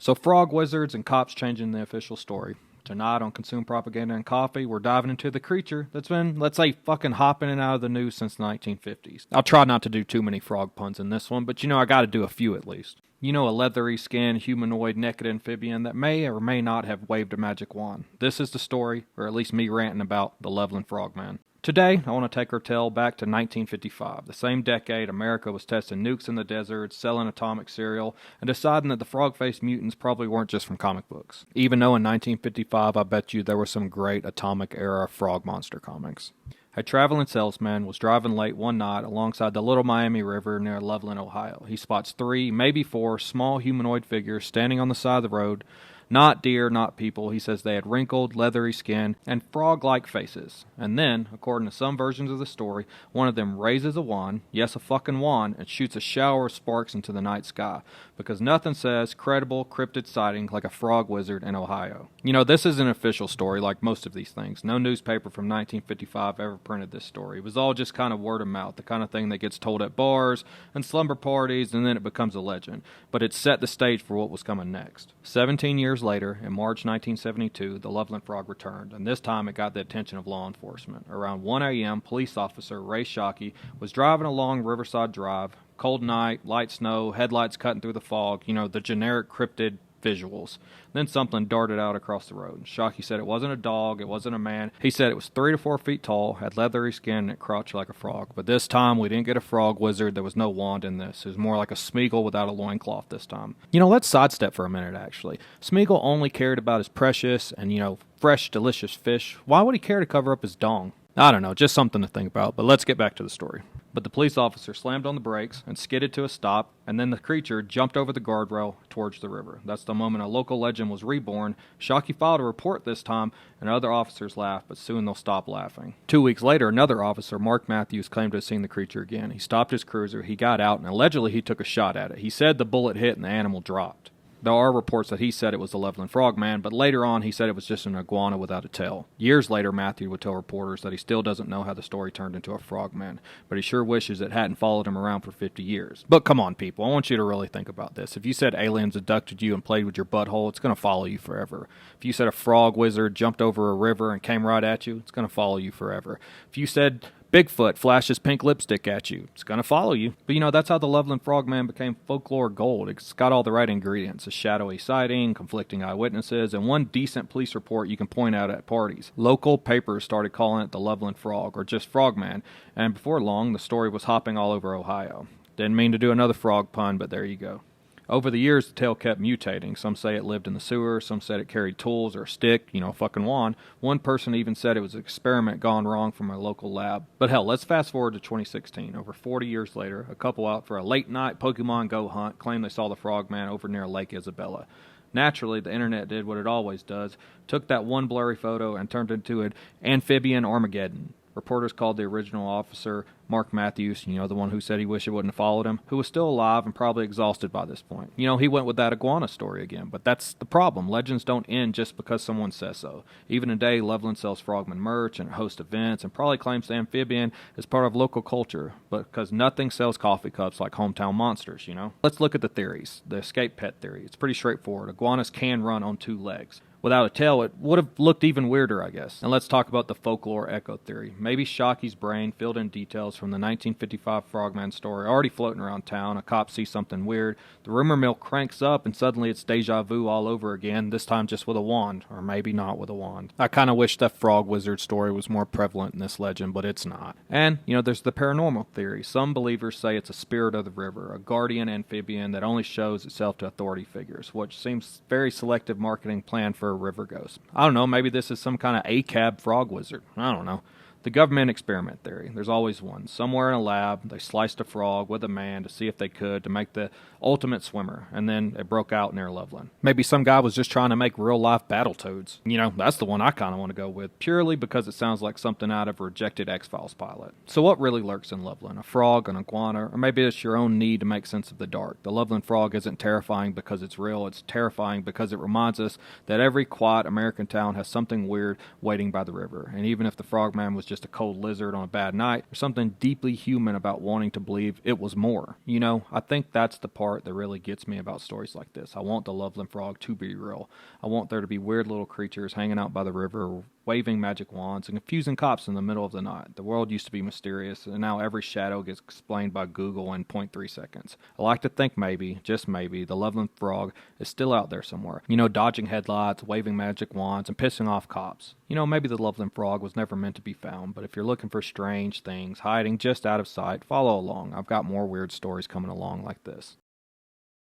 So frog wizards and cops changing the official story. Tonight on Consume Propaganda and Coffee, we're diving into the creature that's been, let's say, fucking hopping in and out of the news since the 1950s. I'll try not to do too many frog puns in this one, but I gotta do a few at least. A leathery skinned, humanoid, naked amphibian that may or may not have waved a magic wand. This is the story, or at least me ranting about the Loveland Frogman. Today, I want to take our tale back to 1955, the same decade America was testing nukes in the desert, selling atomic cereal, and deciding that the frog-faced mutants probably weren't just from comic books. Even though in 1955, I bet you there were some great atomic-era frog monster comics. A traveling salesman was driving late one night alongside the Little Miami River near Loveland, Ohio. He spots 3, maybe 4, small humanoid figures standing on the side of the road. Not deer, not people. He says they had wrinkled, leathery skin and frog-like faces. And then, according to some versions of the story, one of them raises a wand, yes, a fucking wand, and shoots a shower of sparks into the night sky. Because nothing says credible cryptid sighting like a frog wizard in Ohio. This is an official story like most of these things. No newspaper from 1955 ever printed this story. It was all just kind of word of mouth, the kind of thing that gets told at bars and slumber parties, and then it becomes a legend. But it set the stage for what was coming next. 17 years later, in March 1972, the Loveland Frog returned, and this time it got the attention of law enforcement. Around 1 a.m., police officer Ray Shockey was driving along Riverside Drive. Cold night, light snow, headlights cutting through the fog, the generic cryptid visuals. Then something darted out across the road. Shockey said it wasn't a dog, it wasn't a man. He said it was 3 to 4 feet tall, had leathery skin, and it crouched like a frog. But this time, we didn't get a frog wizard. There was no wand in this. It was more like a Smeagol without a loincloth this time. Let's sidestep for a minute, actually. Smeagol only cared about his precious and, fresh, delicious fish. Why would he care to cover up his dong? I don't know, just something to think about, but let's get back to the story. But the police officer slammed on the brakes and skidded to a stop, and then the creature jumped over the guardrail towards the river. That's the moment a local legend was reborn. Shockey filed a report this time, and other officers laughed, but soon they'll stop laughing. 2 weeks later, another officer, Mark Matthews, claimed to have seen the creature again. He stopped his cruiser, he got out, and allegedly he took a shot at it. He said the bullet hit and the animal dropped. There are reports that he said it was the Loveland Frogman, but later on he said it was just an iguana without a tail. Years later, Matthew would tell reporters that he still doesn't know how the story turned into a frogman, but he sure wishes it hadn't followed him around for 50 years. But come on, people, I want you to really think about this. If you said aliens abducted you and played with your butthole, it's going to follow you forever. If you said a frog wizard jumped over a river and came right at you, it's going to follow you forever. If you said Bigfoot flashes pink lipstick at you, it's going to follow you. But that's how the Loveland Frogman became folklore gold. It's got all the right ingredients. A shadowy sighting, conflicting eyewitnesses, and one decent police report you can point out at parties. Local papers started calling it the Loveland Frog, or just Frogman, and before long, the story was hopping all over Ohio. Didn't mean to do another frog pun, but there you go. Over the years, the tale kept mutating. Some say it lived in the sewer, some said it carried tools or a stick, a fucking wand. One person even said it was an experiment gone wrong from a local lab. But hell, let's fast forward to 2016. Over 40 years later, a couple out for a late-night Pokemon Go hunt claimed they saw the Frogman over near Lake Isabella. Naturally, the internet did what it always does, took that one blurry photo and turned it into an amphibian Armageddon. Reporters called the original officer, Mark Matthews, the one who said he wished it wouldn't have followed him, who was still alive and probably exhausted by this point. He went with that iguana story again, but that's the problem. Legends don't end just because someone says so. Even today, Loveland sells Frogman merch and hosts events and probably claims the amphibian is part of local culture, but because nothing sells coffee cups like hometown monsters, Let's look at the theories. The escape pet theory. It's pretty straightforward. Iguanas can run on 2 legs. Without a tail, it would have looked even weirder, I guess. And let's talk about the folklore echo theory. Maybe Shockey's brain filled in details from the 1955 Frogman story already floating around town. A cop sees something weird. The rumor mill cranks up, and suddenly it's deja vu all over again, this time just with a wand, or maybe not with a wand. I kind of wish that frog wizard story was more prevalent in this legend, but it's not. And, there's the paranormal theory. Some believers say it's a spirit of the river, a guardian amphibian that only shows itself to authority figures, which seems very selective marketing plan for a river ghost. I don't know, maybe this is some kind of ACAB frog wizard. I don't know. The government experiment theory. There's always one. Somewhere in a lab, they sliced a frog with a man to see if they could to make the ultimate swimmer, and then it broke out near Loveland. Maybe some guy was just trying to make real-life Battletoads. That's the one I kind of want to go with, purely because it sounds like something out of a rejected X-Files pilot. So what really lurks in Loveland? A frog, an iguana, or maybe it's your own need to make sense of the dark. The Loveland Frog isn't terrifying because it's real. It's terrifying because it reminds us that every quiet American town has something weird waiting by the river. And even if the Frogman was just just a cold lizard on a bad night. There's something deeply human about wanting to believe it was more. You know, I think that's the part that really gets me about stories like this. I want the Loveland frog to be real. I want there to be weird little creatures hanging out by the river, waving magic wands, and confusing cops in the middle of the night. The world used to be mysterious, and now every shadow gets explained by Google in point 0.3 seconds. I like to think maybe, just maybe, the Loveland frog is still out there somewhere. You know, dodging headlights, waving magic wands, and pissing off cops. You know, maybe the Loveland frog was never meant to be found, but if you're looking for strange things hiding just out of sight, follow along. I've got more weird stories coming along like this.